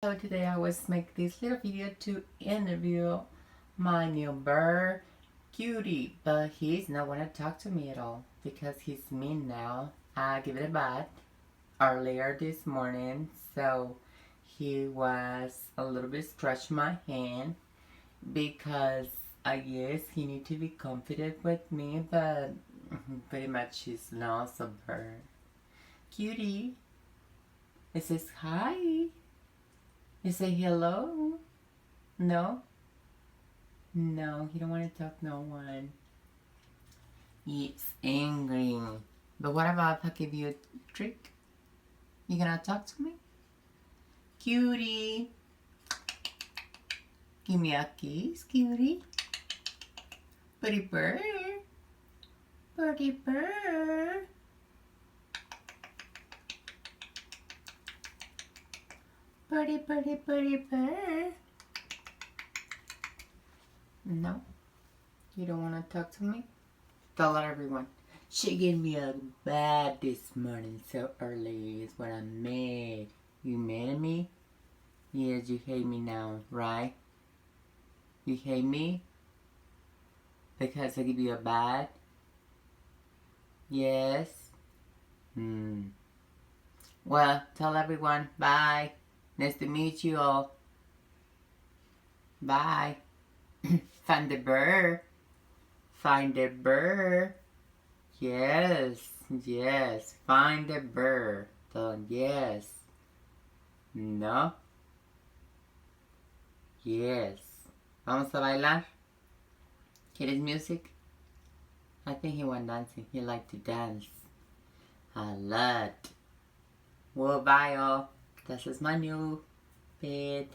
So today I was make this little video to interview my new bird, Cutie, but he's not want to talk to me at all because he's mean now. I give it a bath earlier this morning, so he was a little bit scratch my hand because I guess he need to be confident with me, but pretty much he's not a bird. Cutie, it says hi. You say hello? No? No, he don't want to talk no one. He's angry. But what about if I give you a trick? You gonna talk to me? Cutie. Give me a kiss, cutie. Pretty bird. Pretty bird. Pretty bird. No, you don't want to talk to me? Tell everyone. She gave me a bath this morning so early. Is what I'm mad. You mad at me? Yes, you hate me now, right? You hate me? Because I give you a bath? Yes? Well, tell everyone. Bye. Nice to meet you all. Bye. Find the bird. Find the bird. Yes. Yes. Find the bird. Tell them yes. No. Yes. Vamos a bailar. ¿Quieres music? I think he went dancing. He liked to dance. A lot. Well, bye all. This is my new bed.